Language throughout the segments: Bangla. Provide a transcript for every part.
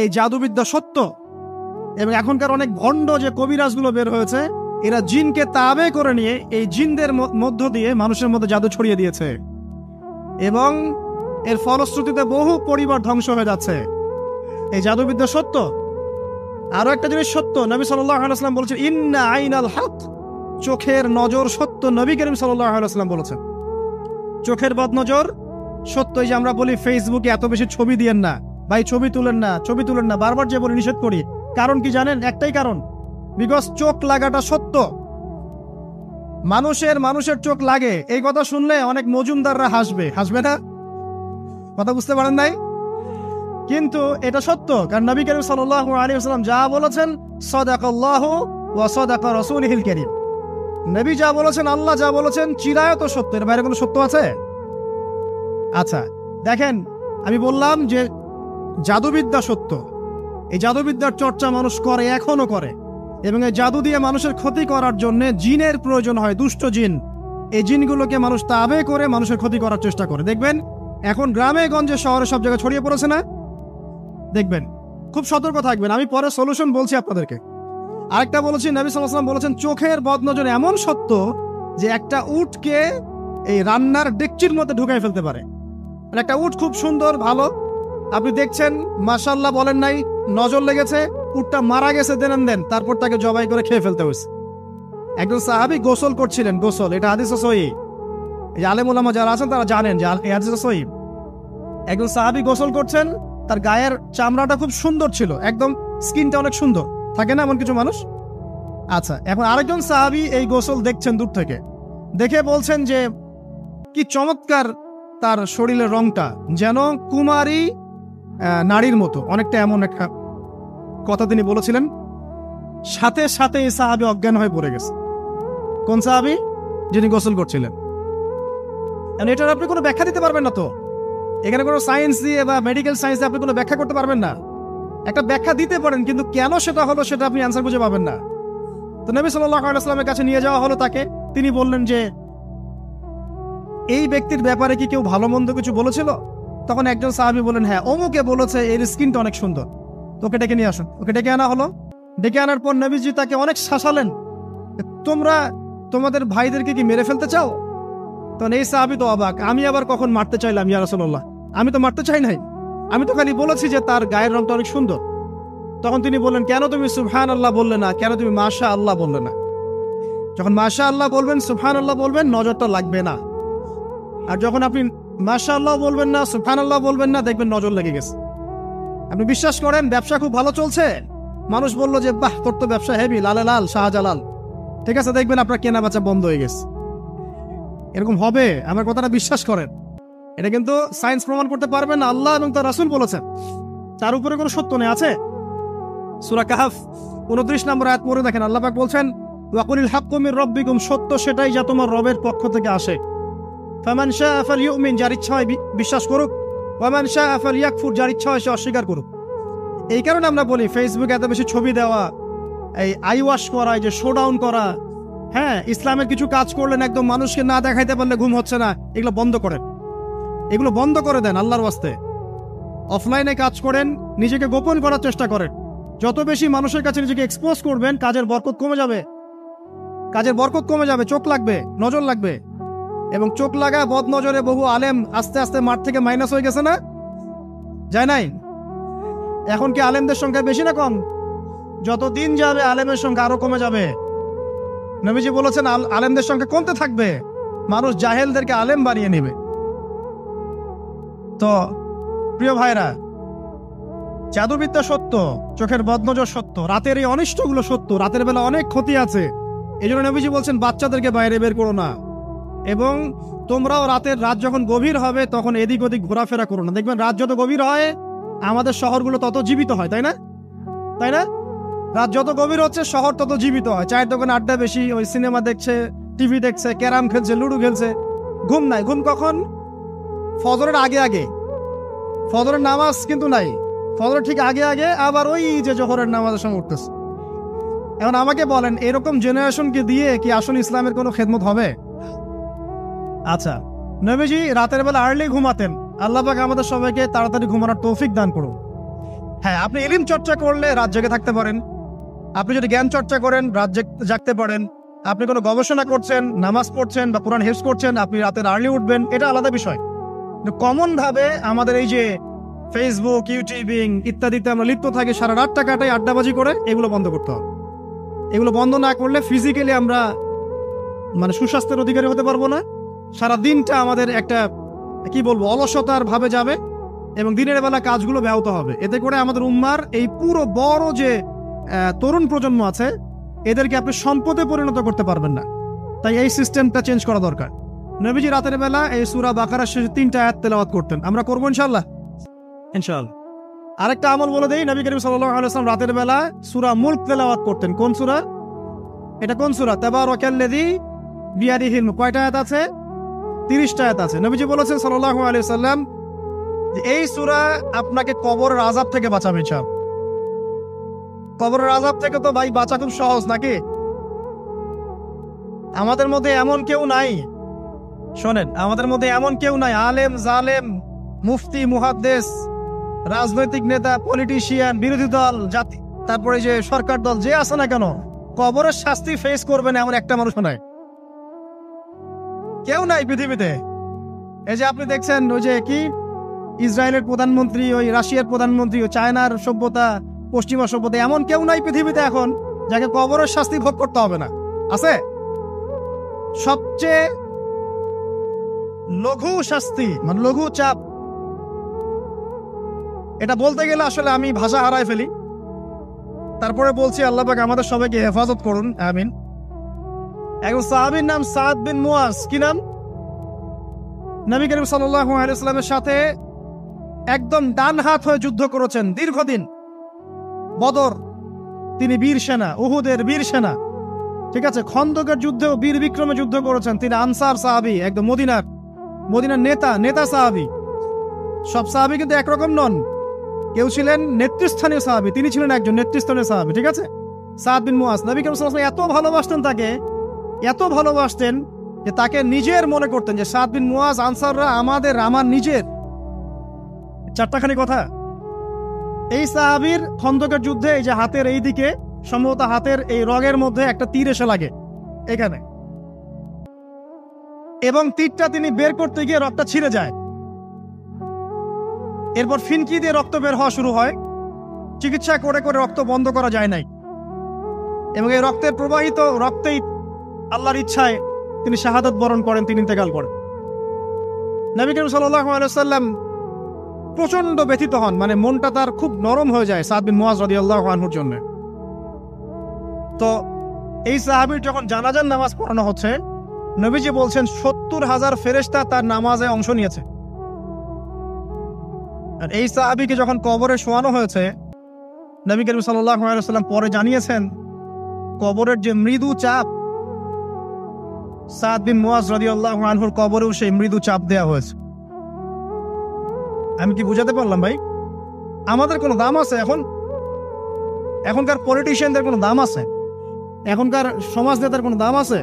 এই জাদুবিদ্যা সত্য, এবং এখনকার অনেক ভণ্ড যে কবিরাজগুলো বের হয়েছে, এরা জিনকে তাবে করে নিয়ে এই জিনদের মধ্য দিয়ে মানুষের মধ্যে জাদু ছড়িয়ে দিয়েছে, এবং এর ফলশ্রুতিতে বহু পরিবার ধ্বংস হয়ে যাচ্ছে। এই জাদুবিদ্যা সত্য। আরো একটা জিনিস সত্য, নবী সাল্লাল্লাহু আলাইহি ওয়াসাল্লাম বলেছেন ইন্না আইনাল হক, চোখের নজর সত্য। নবী করিম সাল্লাল্লাহু আলাইহি ওয়াসাল্লাম বলেছেন চোখের বদনজর সত্য। এই যে আমরা বলি ফেসবুকে এত বেশি ছবি দিয়েন না ভাই, ছবি তুলেন না, ছবি তুলেন না, বারবার যে বলি নিষেধ করি, কারণ কি জানেন? একটাই কারণ, বিকজ চোখ লাগাটা সত্য। মানুষের চোখ লাগে, এই কথা শুনলে অনেক মজুমদাররা হাসবে না? কথা বুঝতে পারেন নাই? কিন্তু এটা সত্য, কারণ নবী করিম সাল্লাল্লাহু আলাইহি ওয়াসাল্লাম যা বলেছেন সাদাকাল্লাহু ওয়া সাদাকা রাসূলুহুল কারীম, নবী যা বলেছেন, আল্লাহ যা বলেছেন চিরায়ত সত্য, এর বাইরে কোনো সত্য আছে? আচ্ছা দেখেন, আমি বললাম যে জাদুবিদ্যা সত্য। এই জাদুবিদ্যার চর্চা মানুষ করে, এখনো করে, এবং এই জাদু দিয়ে মানুষের ক্ষতি করার জন্য জিনের প্রয়োজন হয়, দুষ্ট জিন। এই জিনগুলোকে মানুষ তাবে করে মানুষের ক্ষতি করার চেষ্টা করে। দেখবেন এখন গ্রামে গঞ্জে শহরে সব জায়গায় ছড়িয়ে পড়েছে না? দেখবেন, খুব সতর্ক থাকবেন। আমি পরে সলিউশন বলছি আপনাদেরকে। আরেকটা বলেছি, নবী সাল্লাল্লাহু আলাইহি ওয়াসাল্লাম বলেছেন চোখের বদনজর এমন সত্য যে একটা উটকে এই রান্নার ডেকচির মধ্যে ঢুকাই ফেলতে পারে। মানে একটা উট খুব সুন্দর, ভালো, আপনি দেখছেন মাশাআল্লাহ বলেন নাই, নজর লেগেছে, উটটা মারা গেছে, দেন তারপর তাকে জবাই করে খেয়ে ফেলতে হয়েছে। একজন সাহাবী গোসল করছিলেন, গোসল, এটা হাদিস সহিহ, এই আলেম ওলামা যারা আছেন তারা জানেন যে এই হাদিস সহিহ। একজন সাহাবী গোসল করছেন, তার গায়ের চামড়াটা খুব সুন্দর ছিল, একদম স্কিনটা অনেক সুন্দর থাকে না এমন কিছু মানুষ? আচ্ছা, এখন আরেকজন সাহাবী এই গোসল দেখছেন দূর থেকে, দেখে বলছেন যে কি চমৎকার তার শরীরের রংটা, যেন কুমারী নারীর মতো, অনেকটা এমন একটা কথা তিনি বলেছিলেন। সাথে সাথে এই সাহাবী অজ্ঞান হয়ে পড়ে গেছে। কোন সাহাবী? যিনি গোসল করছিলেন। এটার আপনি কোনো ব্যাখ্যা দিতে পারবেন না, তো এখানে কোনো সায়েন্স দিয়ে বা মেডিকেল সায়েন্স দিয়ে আপনি কোনো ব্যাখ্যা করতে পারবেন না। একটা ব্যাখ্যা দিতে পারেন, কিন্তু কেন সেটা হলো সেটা আপনি অ্যান্সার খুঁজে পাবেন না। তো নবী সাল্লাল্লাহু আলাইহি ওয়াসাল্লামের কাছে নিয়ে যাওয়া হলো তাকে। তিনি বললেন যে এই ব্যক্তির ব্যাপারে কি কেউ ভালো মন্দ কিছু বলেছিল? তখন একজন সাহাবী বলেন, হ্যাঁ, অমুকে বলেছে এর স্কিনটা অনেক সুন্দর, তোকে ডেকে নিয়ে আসুন। ওকে ডেকে আনা হলো। ডেকে আনার পর নবীজি তাকে অনেক শাসালেন, তোমরা তোমাদের ভাইদেরকে কি মেরে ফেলতে চাও? তখন এই সাহাবী তো অবাক, আমি আবার কখন মারতে চাইলাম ইয়া রাসূলুল্লাহ? আমি তো মারতে চাই নাই, আমি তো খালি বলেছি যে তার গায়ের রংটা অনেক সুন্দর। তখন তিনি বললেন, কেন তুমি সুবহানাল্লাহ বললে না? কেন তুমি মাশাআল্লাহ বললে না? যখন মাশাআল্লাহ বলবেন, সুবহানাল্লাহ বলবেন, নজরটা লাগবে না। আর যখন আপনি মাশাআল্লাহ বলবেন না, সুবহানাল্লাহ বলবেন না, দেখবেন নজর লেগে গেছে। আপনি বিশ্বাস করেন ব্যবসা খুব ভালো চলছে, মানুষ বলল যে বাহ তোর তো ব্যবসা হেভি, লালে লাল শাহজালাল, ঠিক আছে, দেখবেন আপনার কেনা বেচা বন্ধ হয়ে গেছে। এরকম হবে, আমার কথাটা বিশ্বাস করেন। এটা কিন্তু সায়েন্স প্রমাণ করতে পারবে না, আল্লাহ এবং তার রাসূল বলেছেন, তার উপরে কোনো সত্য নেই। আছে সূরা কাহফ 29 নম্বর আয়াত পড়ে দেখেন, আল্লাহ পাক বলছেন ওয়াকুলিল হাক্কু মির রাব্বিকুম, সত্য সেটাই যা তোমার রবের পক্ষ থেকে আসে। ফামান শাআ ফালইউমিন, যার ইচ্ছা হয় বিশ্বাস করুক, ওয়ামান শাআ ফালইয়াকফুর, যার ইচ্ছা হয় সে অস্বীকার করুক। এই কারণে আমরা বলি ফেসবুকে এত বেশি ছবি দেওয়া, এই আই ওয়াশ করা, এই যে শো ডাউন করা, হ্যাঁ, ইসলামের কিছু কাজ করলেন একদম মানুষকে না দেখাইতে পারলে ঘুম হচ্ছে না, এগুলো বন্ধ করেন, এগুলো বন্ধ করে দেন আল্লাহর ওয়াস্তে। অফলাইনে কাজ করেন, নিজেকে গোপন করার চেষ্টা করেন। যত বেশি মানুষের কাছে নিজেকে এক্সপোজ করবেন, কাজের বরকত কমে যাবে, কাজের বরকত কমে যাবে, চোখ লাগবে, নজর লাগবে। এবং চোখ লাগা বদ নজরে বহু আলেম আস্তে আস্তে মাঠ থেকে মাইনাস হয়ে গেছে না? যায় নাই? এখন কি আলেমদের সংখ্যা বেশি না কম? যত দিন যাবে আলেমের সংখ্যা আরো কমে যাবে। নবীজি বলেছেন আলেমদের সংখ্যা কমতে থাকবে, মানুষ জাহেলদেরকে আলেম বানিয়ে নেবে। তো প্রিয় ভাইরা, জাদুবিদ্যা সত্য, চোখের বদনজর সত্য, রাতের এই অনিষ্টগুলো সত্য, রাতের বেলা অনেক ক্ষতি আছে। এই জন্য নবীজি বলছেন বাচ্চাদেরকে বাইরে বের করো না, এবং তোমরাও রাত যখন গভীর হবে তখন এদিক ওদিক ঘোরাফেরা করো না। দেখবেন রাত যত গভীর হয় আমাদের শহরগুলো তত জীবিত হয়, তাই না? তাই না? রাত যত গভীর হচ্ছে শহর তত জীবিত হয়। চায়ের দোকানে আড্ডা বেশি, ওই সিনেমা দেখছে, টিভি দেখছে, ক্যারাম খেলছে, লুডো খেলছে, ঘুম নাই। ঘুম কখন? ফজরের আগে আগে। ফজরের নামাজ কিন্তু নাই, ফজরের ঠিক আগে আগে, আবার ওই যে জোহরের নামাজের সঙ্গে উঠতেছে। এখন আমাকে বলেন, এরকম জেনারেশনকে দিয়ে কি আসলে ইসলামের কোনো খেদমত হবে? আচ্ছা, নবীজি রাতের বেলা আর্লি ঘুমাতেন। আল্লাহ পাক আমাদের সবাইকে তাড়াতাড়ি ঘুমানোর তৌফিক দান করুন। হ্যাঁ, আপনি ইলম চর্চা করলে রাত জেগে থাকতে পারেন, আপনি যদি জ্ঞান চর্চা করেন রাত জাগতে পারেন, আপনি কোনো গবেষণা করছেন, নামাজ পড়ছেন বা কোরআন হেফজ করছেন, আপনি রাতের আর্লি উঠবেন, এটা আলাদা বিষয়। কিন্তু কমন ভাবে আমাদের এই যে ফেসবুক, ইউটিউবিং ইত্যাদিতে আমরা লিপ্ত থাকি, সারা রাতটা কাটাই আড্ডাবাজি করে, এগুলো বন্ধ করতে হবে। এগুলো বন্ধ না করলে ফিজিক্যালি আমরা মানে সুস্বাস্থ্যের অধিকারী হতে পারবো না। সারা দিনটা আমাদের একটা কি বলবো অলসতার ভাবে যাবে এবং দিনের বেলা কাজগুলো ব্যাহত হবে। এতে করে আমাদের উম্মার এই পুরো বড় যে তরুণ প্রজন্ম আছে এদেরকে আপনি সম্পদে পরিণত করতে পারবেন না। তাই এই সিস্টেমটা চেঞ্জ করা দরকার। নবীজি রাতের বেলা এই সূরা বাকারার শেষে 3টা আয়াত তেলাওয়াত করতেন। আমরা করবো ইনশাআল্লাহ। আরেকটা আমল বলে দেই, নবী করিম সাল্লাল্লাহু আলাইহি ওয়াসাল্লাম রাতের বেলা সূরা মুলক তেলাওয়াত করতেন। কোন সূরা এটা? কোন সূরা? তাবারাকাল্লাযী বিয়াদিহিল মুলক। কয়টা আয়াত আছে? 30টা আয়াত আছে। নবীজি বলেছেন সাল্লাল্লাহু আলাইহি ওয়াসাল্লাম যে এই সূরা আপনাকে কবরের আযাব থেকে বাঁচাবে। কবরের আযাব থেকে তো ভাই বাঁচা খুব সহজ নাকি? আমাদের মধ্যে এমন কেউ নাই, শোনেন, আমাদের মধ্যে এমন কেউ নাই আলেম জালেম মুফতি মুহাদ্দিস রাজনৈতিক নেতা পলিটিশিয়ান বিরোধী দল জাতি তারপরে যে সরকার দল যে আছে না কেন, কবরের শাস্তি ফেস করবে না এমন একটা মানুষ নাই, কেউ নাই পৃথিবীতে। এই যে আপনি দেখছেন ওই যে কি ইসরায়েলের প্রধানমন্ত্রী, ওই রাশিয়ার প্রধানমন্ত্রী, ওই চায়নার সভ্যতা, পশ্চিমা সভ্যতা, এমন কেউ নাই পৃথিবীতে এখন যাকে কবরের শাস্তি ভোগ করতে হবে না। আছে? সবচেয়ে লঘু শাস্তি মানে লঘু চাপ, এটা বলতে গেলে আসলে আমি ভাষা হারায় ফেলি। তারপরে বলছি আল্লাহ পাক আমাদের সবাইকে হেফাজত করুন, আমিন। একজন সাহাবীর নাম সাদ বিন মুয়াজ। কি নাম? নবী করিম সাল্লাল্লাহু আলাইহি ওয়াসাল্লামের সাথে একদম ডান হাত হয়ে যুদ্ধ করেছেন দীর্ঘদিন। বদর তিনি বীর সেনা, উহুদের বীর সেনা, ঠিক আছে, খন্দকের যুদ্ধেও বীর বিক্রমে যুদ্ধ করেছেন। তিনি আনসার সাহাবী, একদম মদিনার নেতা সাহাবী। সব সাহাবী কিন্তু একরকম নন, কেউ ছিলেন নেতৃস্থানীয় সাহাবী, তিনি ছিলেন একজন নেতৃস্থানীয় সাহাবী, ঠিক আছে। সাদ বিন মুয়াজ নবী করিম সাল্লাল্লাহু আলাইহি ওয়াসাল্লাম এত ভালোবাসতেন তাকে, এত ভালোবাসতেন যে তাকে নিজের মনে করতেন যে সাদ বিন মুয়াজ আনসাররা আমার নিজের। চারটাখানি কথা। এই সাহাবীর খন্দকের যুদ্ধে এই যে হাতের এই দিকে সম্ভবত হাতের এই রগের মধ্যে একটা তীর এসে লাগে এখানে, এবং তীরটা তিনি বের করতে গিয়ে রক্তটা ছিঁড়ে যায়। এরপর ফিনকি দিয়ে রক্ত বের হওয়া শুরু হয়। চিকিৎসা করে করে রক্ত বন্ধ করা যায় নাই, এবং এই রক্তের প্রবাহিত রক্তেই আল্লাহর ইচ্ছায় তিনি শাহাদাত বরণ করেন, তিনি ইন্তেকাল করেন। নবী করিম সাল্লাল্লাহু আলাইহি ওয়াসাল্লাম প্রচন্ড ব্যথিত হন, মানে মনটা তার খুব নরম হয়ে যায় সাদ বিন মুয়াজ রাদিয়াল্লাহু আনহুর জন্য। তো এই সাহাবীর যখন জানাজার নামাজ পড়ানো হচ্ছে, নবীজি বলছেন 70,000 ফেরেশতা তার নামাজে অংশ নিয়েছে। আর এই সাহাবীকে যখন কবরে শোয়ানো হয়েছে, নবী করিম সাল্লাল্লাহু আলাইহি ওয়াসাল্লাম পরে জানিয়েছেন কবরের যে মৃদু চাপ, সাদ বিন মুয়াজ রাদিয়াল্লাহু আনহুর কবরেও সেই মৃদু চাপ দেয়া হয়েছে। আমি কি বুঝাতে পারলাম ভাই? আমাদের কোনো দাম আছে এখনকার পলিটিশিয়ানদের কোনো দাম আছে? এখনকার সমাজ নেতার কোনো দাম আছে?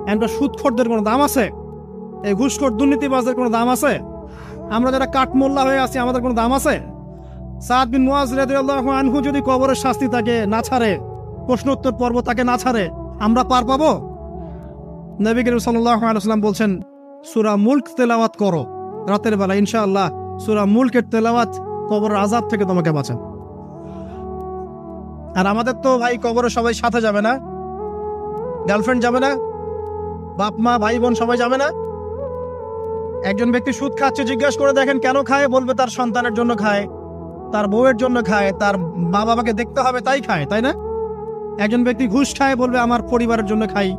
এখনকার সুদখোরদের কোনো দাম আছে? এই ঘুষখোর দুর্নীতিবাজদের কোনো দাম আছে? আমরা যারা কাঠমোল্লা হয়ে আছি আমাদের কোনো দাম আছে? সাদ বিন মুয়াজ রাদিয়াল্লাহু আনহু যদি কবরের শাস্তি তাকে না ছাড়ে, প্রশ্নোত্তর পর্ব তাকে না ছাড়ে, আমরা পার পাবো? নবী করিম সাল্লাল্লাহু আলাইহি ওয়াসাল্লাম বলছেন সূরা মুলক তেলাওয়াত করো রাতের বেলা, ইনশাআল্লাহ সূরা মুলকের তেলাওয়াত কবরের আযাব থেকে তোমাকে বাঁচান। আর আমাদের তো ভাই কবরে সবাই সাথে যাবে না, গার্লফ্রেন্ড যাবে না, বাপ মা ভাই বোন সবাই যাবে না। একজন ব্যক্তি সুদ খাচ্ছে, জিজ্ঞাসা করে দেখেন কেন খায়, বলবে তার সন্তানের জন্য খায়, তার বউয়ের জন্য খায়, তার মা বাবাকে দেখতে হবে তাই খায়, তাই না? একজন ব্যক্তি ঘুষ খায়, বলবে আমার পরিবারের জন্য খাই।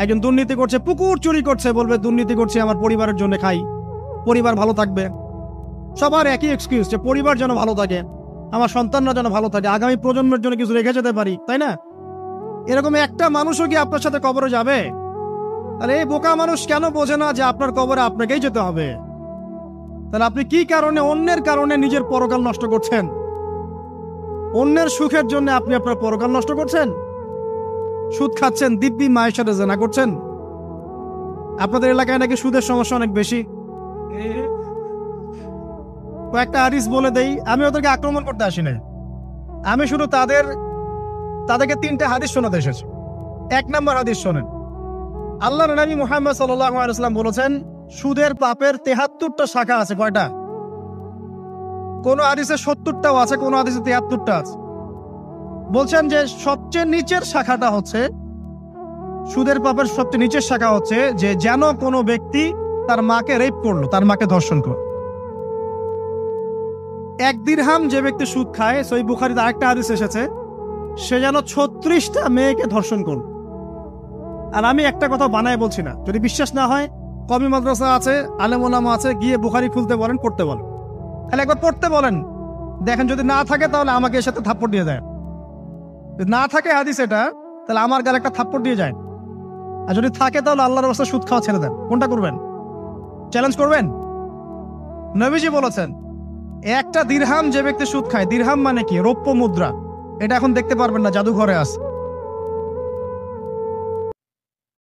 একজন দুর্নীতি করছে, পুকুর চুরি করছে, বলবে দুর্নীতি করছে আমার পরিবারের জন্য খাই, পরিবার ভালো থাকবে। সবার একই এক্সকিউজ যে পরিবার যেন ভালো থাকে, আমার সন্তানরা যেন ভালো থাকে, আগামী প্রজন্মের জন্য কিছু রেখে যেতে পারি, তাই না? এরকম একটা মানুষও কি আপনার সাথে কবরে যাবে? তাহলে এই বোকা মানুষ কেন বোঝে না যে আপনার কবরে আপনাকেই যেতে হবে? তাহলে আপনি কি কারণে অন্যের কারণে নিজের পরকাল নষ্ট করছেন? অন্যের সুখের জন্য আপনি আপনার পরকাল নষ্ট করছেন। সুদ খাচ্ছেন, দিব্যি মায়ের সাথে জেনা করছেন। আপনাদের এলাকায় নাকি সুদের সমস্যা অনেক বেশি। কয়েকটা হাদিস বলে দেই, আমি ওদেরকে আক্রমণ করতে আসি না, আমি শুধু তাদেরকে 3টা হাদিস শোনাতে এসেছি। 1 নম্বর হাদিস শোনেন। আল্লাহর নবী মুহাম্মদ সাল্লাল্লাহু আলাইহি ওয়াসাল্লাম বলেছেন, সুদের পাপের 73টা শাখা আছে। কয়টা? কোন হাদিসে 70টাও আছে, কোন হাদিসে 73টা আছে। বলছেন যে সবচেয়ে নিচের শাখাটা হচ্ছে, সুদের পাপের সবচেয়ে নিচের শাখা হচ্ছে যে যেন কোনো ব্যক্তি তার মাকে রেপ করলো, তার মাকে ধর্ষণ করলো। 1 দিরহাম যে ব্যক্তি সুদ খায়, সহিহ বুখারীতে আরেকটা হাদিস এসেছে, সে যেন 36টা মেয়েকে ধর্ষণ করলো। আর আমি একটা কথা বানায় বলছি না, যদি বিশ্বাস না হয় কওমি মাদ্রাসা আছে, আলেম ওলামা আছে, গিয়ে বুখারী খুলতে বলেন, পড়তে বলেন। তাহলে একবার পড়তে বলেন, দেখেন যদি না থাকে তাহলে আমাকে এর সাথে থাপ্পড় দিয়ে দেয়। যদি না থাকে হাদিস এটা, তাহলে আমার গালে একটা থাপ্পড় দিয়ে যায়। আর যদি থাকে তাহলে আল্লাহর রাস্তায় সুদ খাওয়া ছেড়ে দেন। কোনটা করবেন? চ্যালেঞ্জ করবেন? নবীজি বলেছেন, 1টা দিরহাম যে ব্যক্তি সুদ খায়, দিরহাম মানে কি? রৌপ্য মুদ্রা। এটা এখন দেখতে পারবেন না, জাদুঘরে আছে।